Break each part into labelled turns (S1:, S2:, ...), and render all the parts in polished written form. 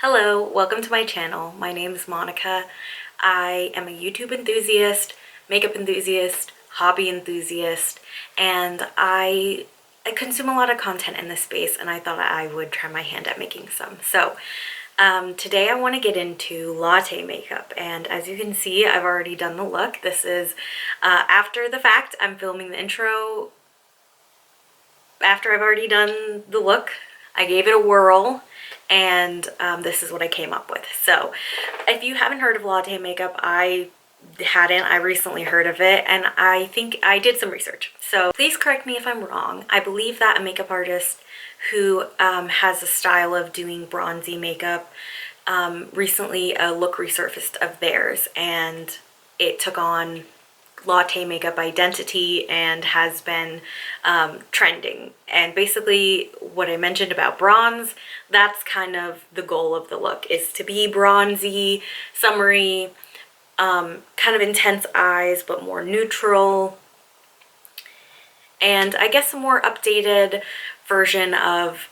S1: Hello, welcome to my channel. My name is Monica. I am a YouTube enthusiast, makeup enthusiast, hobby enthusiast, and I consume a lot of content in this space, and I thought I would try my hand at making some. So today I want to get into latte makeup, and as you can see, I've already done the look. This is after the fact. I'm filming the intro after I've already done the look. I gave it a whirl, and this is what I came up with. So if you haven't heard of latte makeup, I recently heard of it, and I think I did some research. So please correct me if I'm wrong. I believe that a makeup artist who has a style of doing bronzy makeup, recently a look resurfaced of theirs, and it took on latte makeup identity and has been trending. And basically what I mentioned about bronze, that's kind of the goal of the look, is to be bronzy, summery, kind of intense eyes but more neutral, and I guess a more updated version of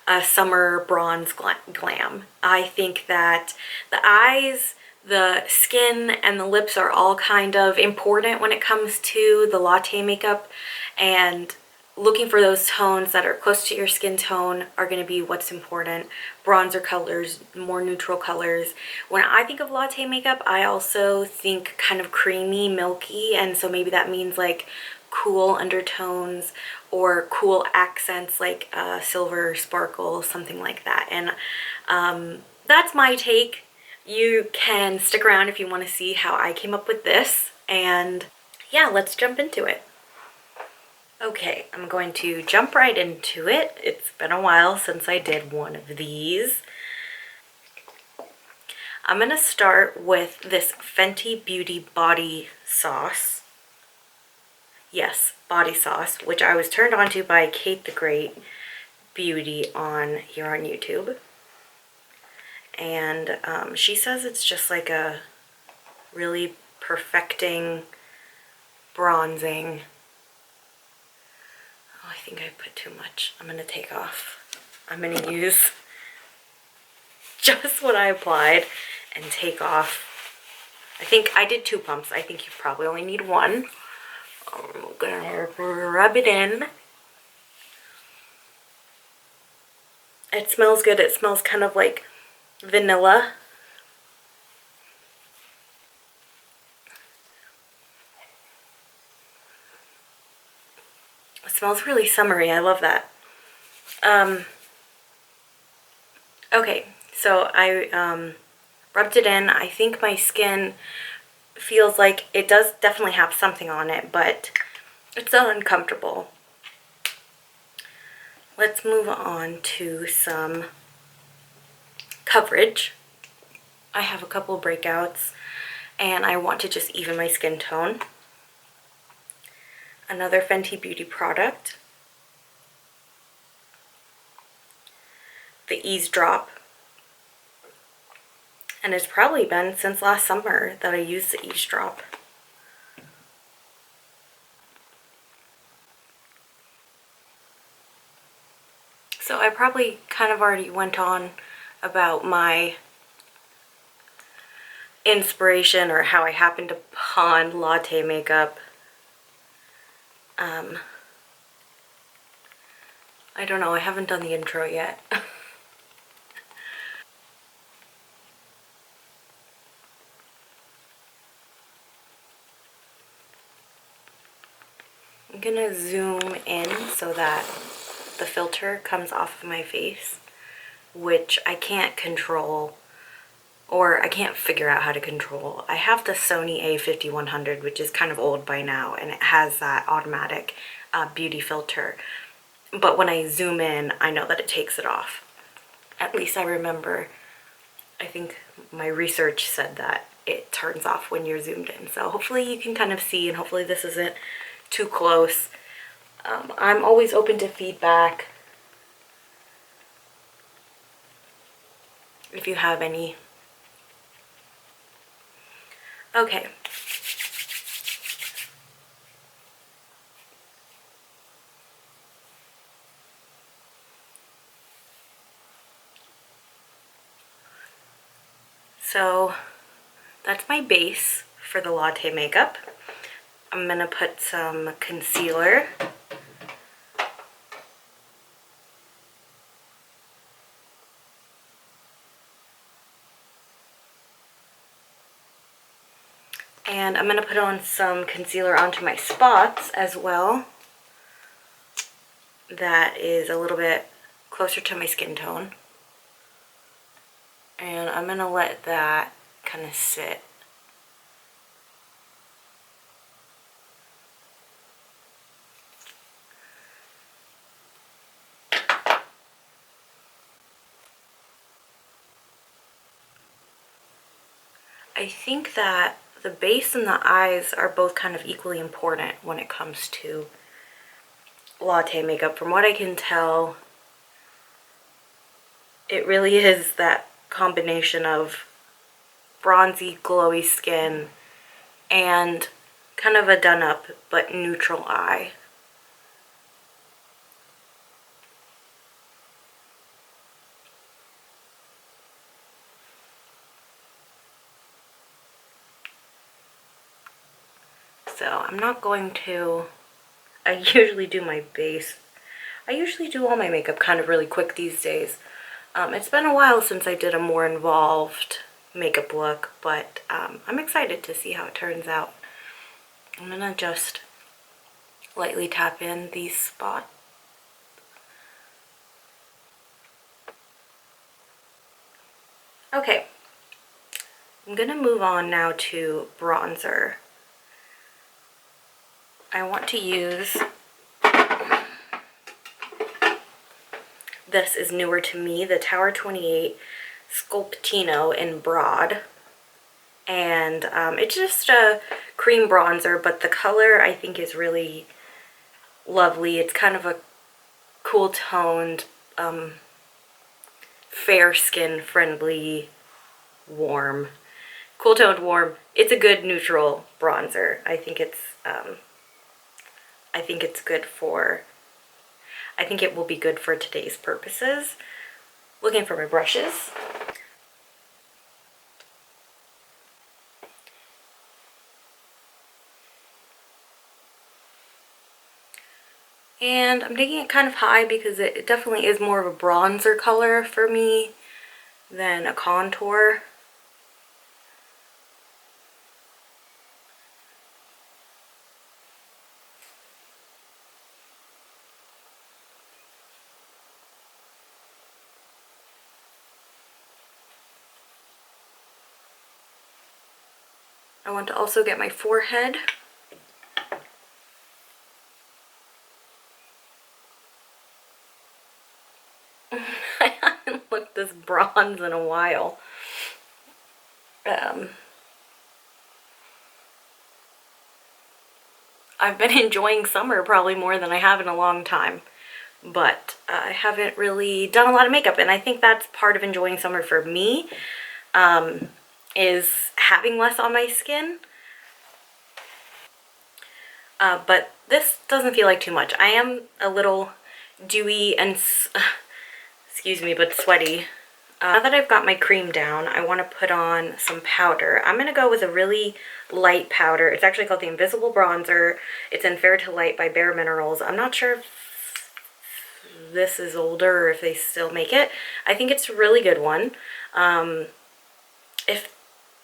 S1: a summer bronze glam. I think that the eyes, the skin, and the lips are all kind of important when it comes to the latte makeup, and looking for those tones that are close to your skin tone are going to be what's important. Bronzer colors, more neutral colors. When I think of latte makeup, I also think kind of creamy, milky, and so maybe that means like cool undertones or cool accents like silver, sparkle, something like that. And that's my take. You can stick around if you want to see how I came up with this, and yeah, let's jump into it. Okay, I'm going to jump right into it. It's been a while since I did one of these. I'm gonna start with this Fenty Beauty body sauce. Yes, body sauce, which I was turned on to by Kate the Great Beauty here on YouTube. And she says it's just like a really perfecting, bronzing. Oh, I think I put too much. I'm gonna take off. I'm gonna use just what I applied and take off. I think I did 2 pumps. I think you probably only need 1. I'm gonna rub it in. It smells good. It smells kind of like vanilla. It smells really summery. I love that. Okay, so I rubbed it in. I think my skin feels like it does definitely have something on it, but it's not uncomfortable. Let's move on to some coverage. I have a couple breakouts and I want to just even my skin tone. Another Fenty Beauty product, the Eavesdrop, and it's probably been since last summer that I used the Eavesdrop. So I probably kind of already went on about my inspiration or how I happened upon latte makeup. I don't know, I haven't done the intro yet. I'm gonna zoom in so that the filter comes off of my face, which I can't control, or I can't figure out how to control. I have the Sony A5100, which is kind of old by now, and it has that automatic beauty filter. But when I zoom in, I know that it takes it off. At least I remember, I think my research said that it turns off when you're zoomed in. So hopefully you can kind of see, and hopefully this isn't too close. I'm always open to feedback if you have any. Okay. So that's my base for the Latte Makeup. I'm gonna put some concealer. And I'm gonna put on some concealer onto my spots as well. That is a little bit closer to my skin tone. And I'm gonna let that kind of sit. I think that the base and the eyes are both kind of equally important when it comes to latte makeup. From what I can tell, it really is that combination of bronzy, glowy skin and kind of a done-up but neutral eye. So I'm not going to, I usually do my base. I usually do all my makeup kind of really quick these days. It's been a while since I did a more involved makeup look, but I'm excited to see how it turns out. I'm gonna just lightly tap in these spots. Okay, I'm gonna move on now to bronzer. I want to use, this is newer to me, the Tower 28 Sculptino in Broad. And it's just a cream bronzer, but the color I think is really lovely. It's kind of a cool toned, fair skin friendly, warm. Cool toned warm. It's a good neutral bronzer. I think it's good for, I think it will be good for today's purposes. Looking for my brushes. And I'm taking it kind of high because it definitely is more of a bronzer color for me than a contour. I want to also get my forehead. I haven't looked this bronze in a while. I've been enjoying summer probably more than I have in a long time, but I haven't really done a lot of makeup, and I think that's part of enjoying summer for me, is having less on my skin. But this doesn't feel like too much. I am a little dewy and, excuse me, but sweaty. Now that I've got my cream down, I want to put on some powder. I'm going to go with a really light powder. It's actually called the Invisible Bronzer. It's in Fair to Light by Bare Minerals. I'm not sure if this is older or if they still make it. I think it's a really good one. If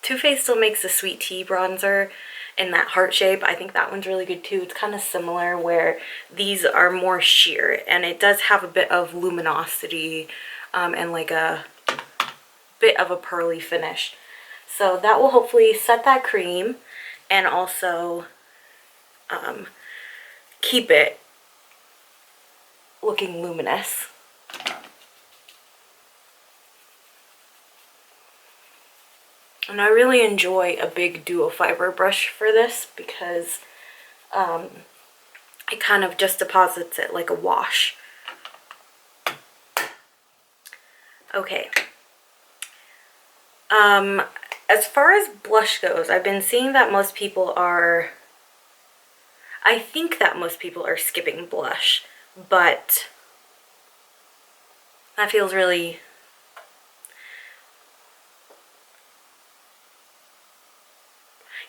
S1: Too Faced still makes a sweet tea bronzer in that heart shape, I think that one's really good too. It's kind of similar where these are more sheer and it does have a bit of luminosity and like a bit of a pearly finish. So that will hopefully set that cream and also keep it looking luminous. And I really enjoy a big duo fiber brush for this because it kind of just deposits it like a wash. Okay. As far as blush goes, I've been seeing that most people are, I think that most people are skipping blush, but that feels really,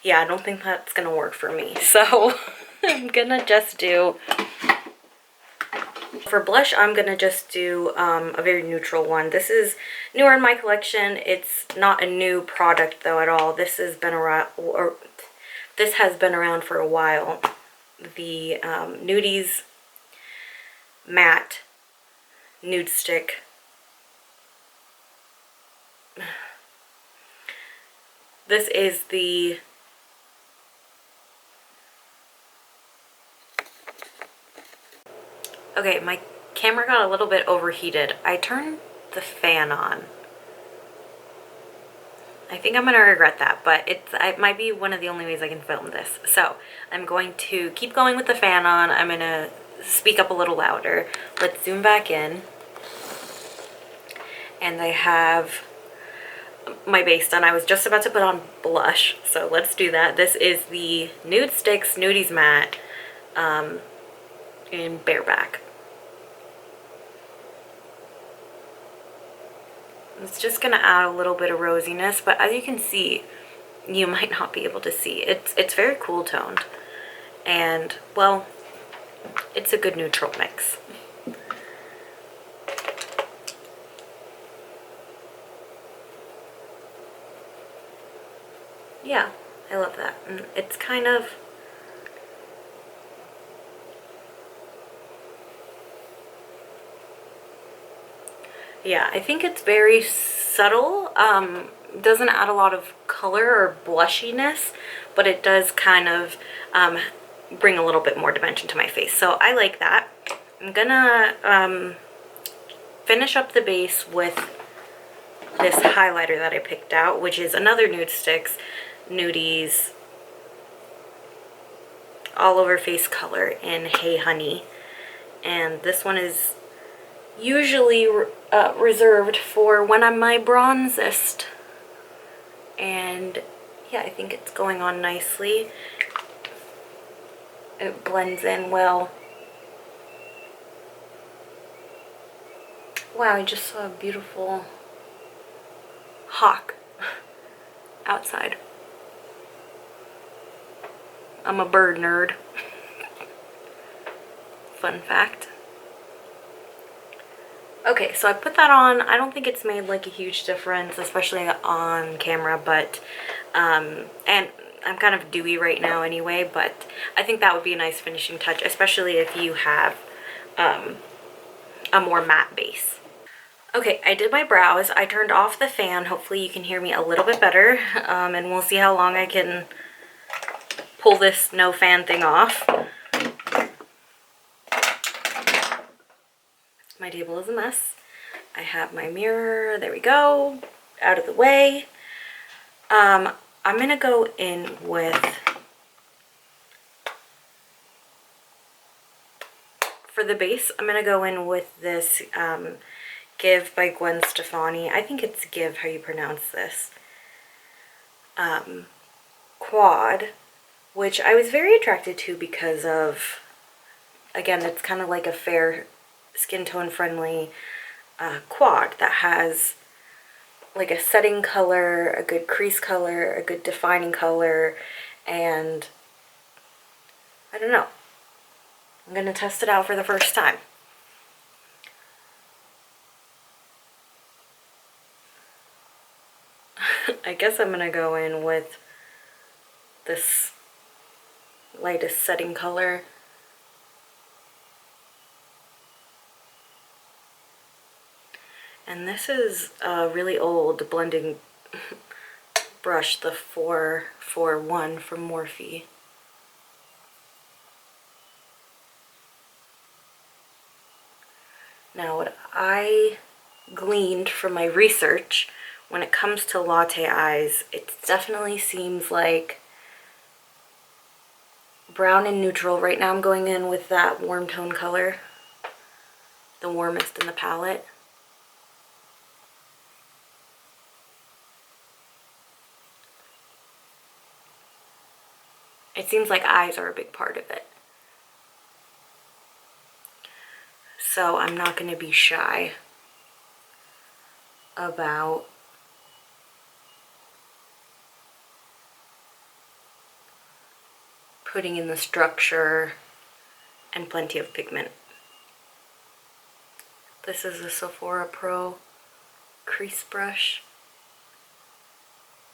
S1: yeah, I don't think that's gonna work for me. So I'm gonna just do, for blush, I'm gonna just do a very neutral one. This is newer in my collection. It's not a new product though at all. This has been around, or this has been around for a while. The Nudies Matte Nude Stick. This is the okay, my camera got a little bit overheated. I turned the fan on. I think I'm gonna regret that, but it might be one of the only ways I can film this. So I'm going to keep going with the fan on. I'm gonna speak up a little louder. Let's zoom back in. And I have my base done. I was just about to put on blush, so let's do that. This is the Nude Sticks Nudies Matte in Bareback. It's just gonna add a little bit of rosiness, but as you can see, you might not be able to see. It's very cool toned, and well, it's a good neutral mix. Yeah, I love that. And it's kind of, yeah, I think it's very subtle. Doesn't add a lot of color or blushiness, but it does kind of bring a little bit more dimension to my face. So I like that. I'm gonna finish up the base with this highlighter that I picked out, which is another Nude Sticks Nudies all over face color in Hey Honey. And this one is usually reserved for when I'm my bronzest. And yeah, I think it's going on nicely. It blends in well. Wow, I just saw a beautiful hawk outside. I'm a bird nerd. Fun fact. Okay, so I put that on. I don't think it's made like a huge difference, especially on camera, but and I'm kind of dewy right now anyway, but I think that would be a nice finishing touch, especially if you have a more matte base. Okay, I did my brows. I turned off the fan. Hopefully you can hear me a little bit better, and we'll see how long I can pull this no fan thing off. My table is a mess. I have my mirror, there we go, out of the way. I'm gonna go in with, for the base, I'm gonna go in with this Give by Gwen Stefani. I think it's Give, how you pronounce this. Quad, which I was very attracted to because of, again, it's kind of like a fair skin tone friendly quad that has like a setting color, a good crease color, a good defining color, and I don't know. I'm gonna test it out for the first time. I guess I'm gonna go in with this lightest setting color. And this is a really old blending brush, the 441 from Morphe. Now, what I gleaned from my research, when it comes to latte eyes, it definitely seems like brown and neutral. Right now I'm going in with that warm tone color, the warmest in the palette. It seems like eyes are a big part of it. So I'm not going to be shy about putting in the structure and plenty of pigment. This is a Sephora Pro crease brush,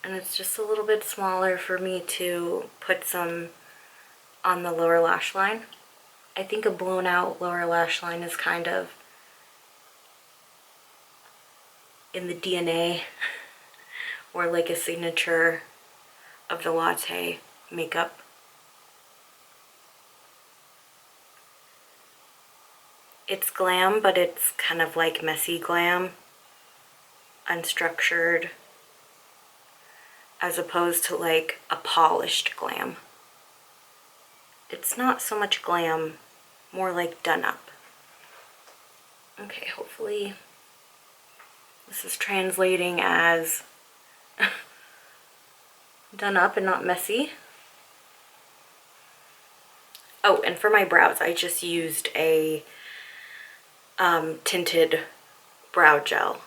S1: and it's just a little bit smaller for me to put some on the lower lash line. I think a blown out lower lash line is kind of in the DNA or like a signature of the Latte Makeup. It's glam, but it's kind of like messy glam, unstructured, as opposed to like a polished glam. It's not so much glam, more like done up. Okay, hopefully this is translating as done up and not messy. Oh, and for my brows, I just used a tinted brow gel.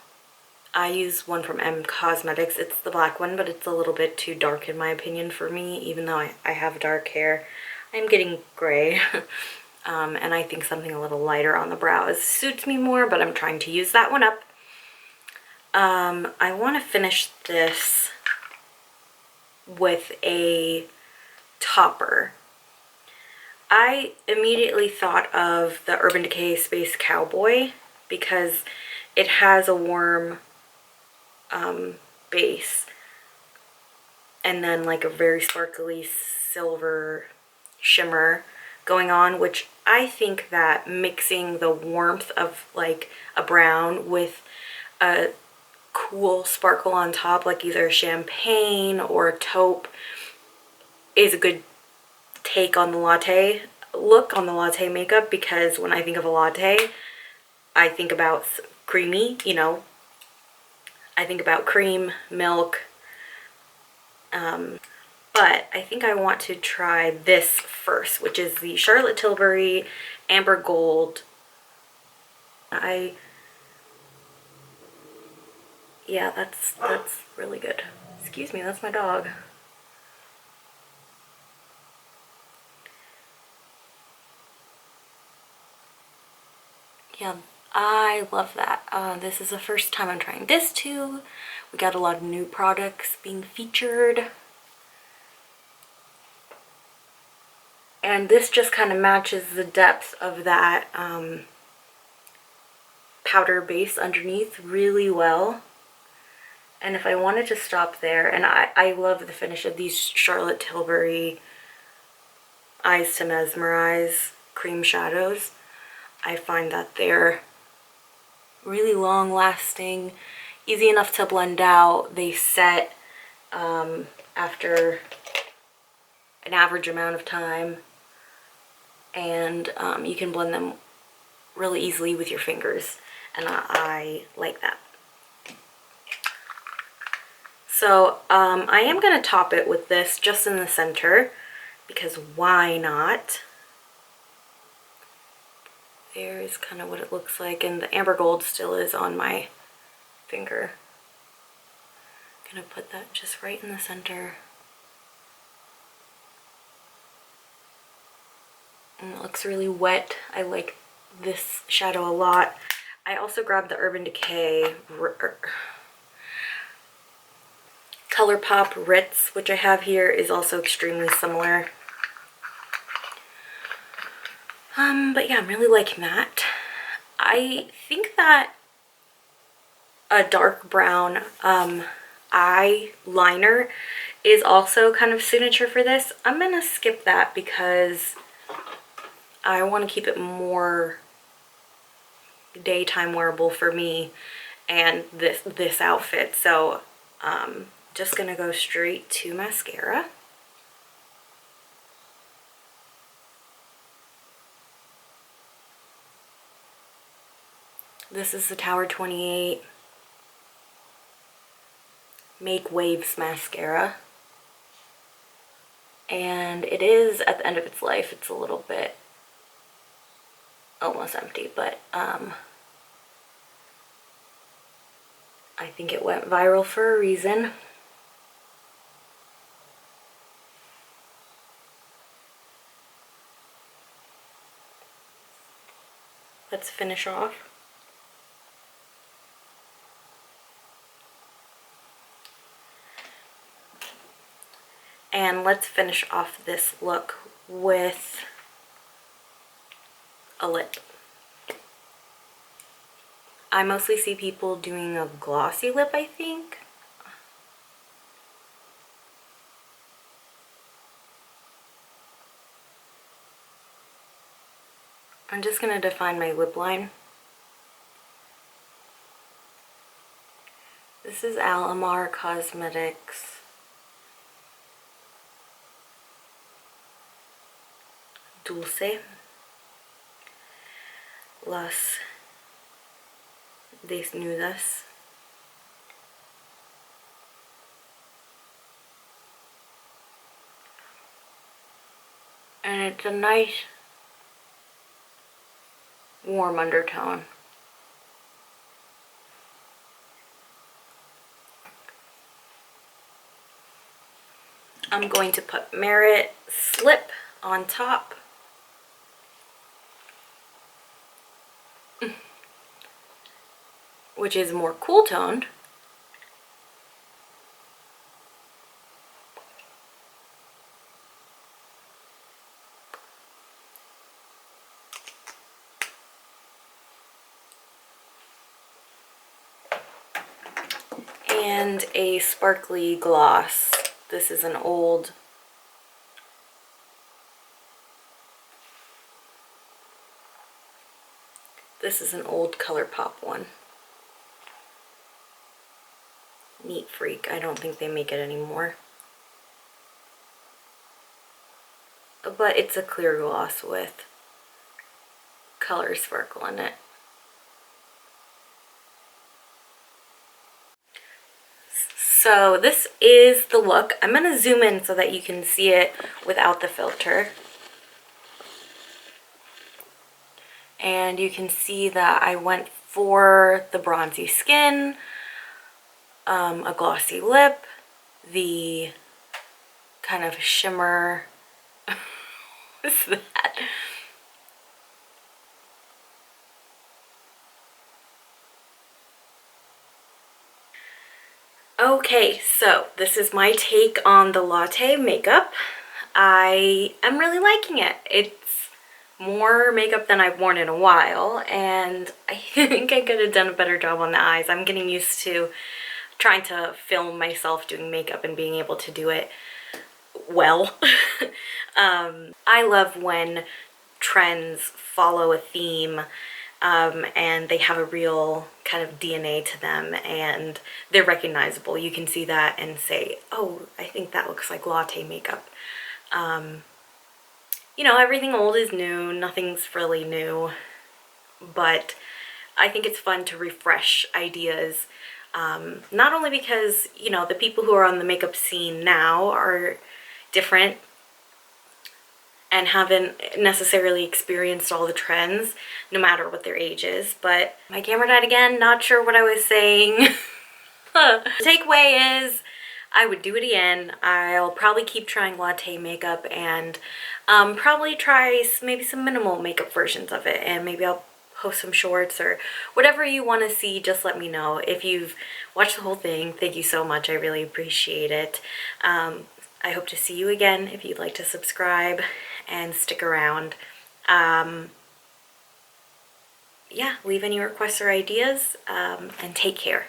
S1: I use one from M Cosmetics. It's the black one, but it's a little bit too dark in my opinion for me, even though I have dark hair. I'm getting gray, and I think something a little lighter on the brows suits me more, but I'm trying to use that one up. I want to finish this with a topper. I immediately thought of the Urban Decay Space Cowboy because it has a warm base and then like a very sparkly silver shimmer going on, which I think that mixing the warmth of like a brown with a cool sparkle on top, like either champagne or taupe, is a good take on the latte look, on the latte makeup, because when I think of a latte, I think about creamy, you know, I think about cream, milk, but I think I want to try this first, which is the Charlotte Tilbury Amber Gold. Yeah, that's really good. Excuse me, that's my dog. Yeah, I love that. This is the first time I'm trying this too. We got a lot of new products being featured. And this just kind of matches the depth of that powder base underneath really well. And if I wanted to stop there, and I love the finish of these Charlotte Tilbury Eyes to Mesmerize cream shadows. I find that they're really long lasting, easy enough to blend out. They set after an average amount of time, and you can blend them really easily with your fingers, and I like that. So I am going to top it with this just in the center, because why not? There's kind of what it looks like, and the Amber Gold still is on my finger. I'm gonna put that just right in the center. And it looks really wet. I like this shadow a lot. I also grabbed the Urban Decay ColourPop Ritz, which I have here, is also extremely similar. But yeah, I'm really liking that. I think that a dark brown eyeliner is also kind of signature for this. I'm gonna skip that because I want to keep it more daytime wearable for me and this outfit. So just gonna go straight to mascara. This is the Tower 28 Make Waves mascara, and it is at the end of its life. It's a little bit almost empty, but I think it went viral for a reason. let's finish off. And let's finish off this look with a lip. I mostly see people doing a glossy lip, I think. I'm just going to define my lip line. This is Alamar Cosmetics Dulce Las Desnudas. And it's a nice warm undertone. I'm going to put Merit Slip on top. Which is more cool toned. And a sparkly gloss. This is an old ColourPop one. Neat Freak. I don't think they make it anymore. But it's a clear gloss with color sparkle in it. So this is the look. I'm going to zoom in so that you can see it without the filter. And you can see that I went for the bronzy skin, a glossy lip, the kind of shimmer. What's that? Okay, so this is my take on the Latte Makeup. I am really liking it. It's more makeup than I've worn in a while, and I think I could have done a better job on the eyes. I'm getting used to trying to film myself doing makeup and being able to do it well. I love when trends follow a theme and they have a real kind of DNA to them and they're recognizable. You can see that and say, oh, I think that looks like Latte Makeup. You know, everything old is new, nothing's really new, but I think it's fun to refresh ideas, not only because, you know, the people who are on the makeup scene now are different and haven't necessarily experienced all the trends, no matter what their age is, but my camera died again, not sure what I was saying. The takeaway is, I would do it again. I'll probably keep trying Latte Makeup and probably try maybe some minimal makeup versions of it, and maybe I'll post some shorts or whatever you want to see. Just let me know. If you've watched the whole thing, thank you so much. I really appreciate it. I hope to see you again. If you'd like to subscribe and stick around. Yeah, leave any requests or ideas, and take care.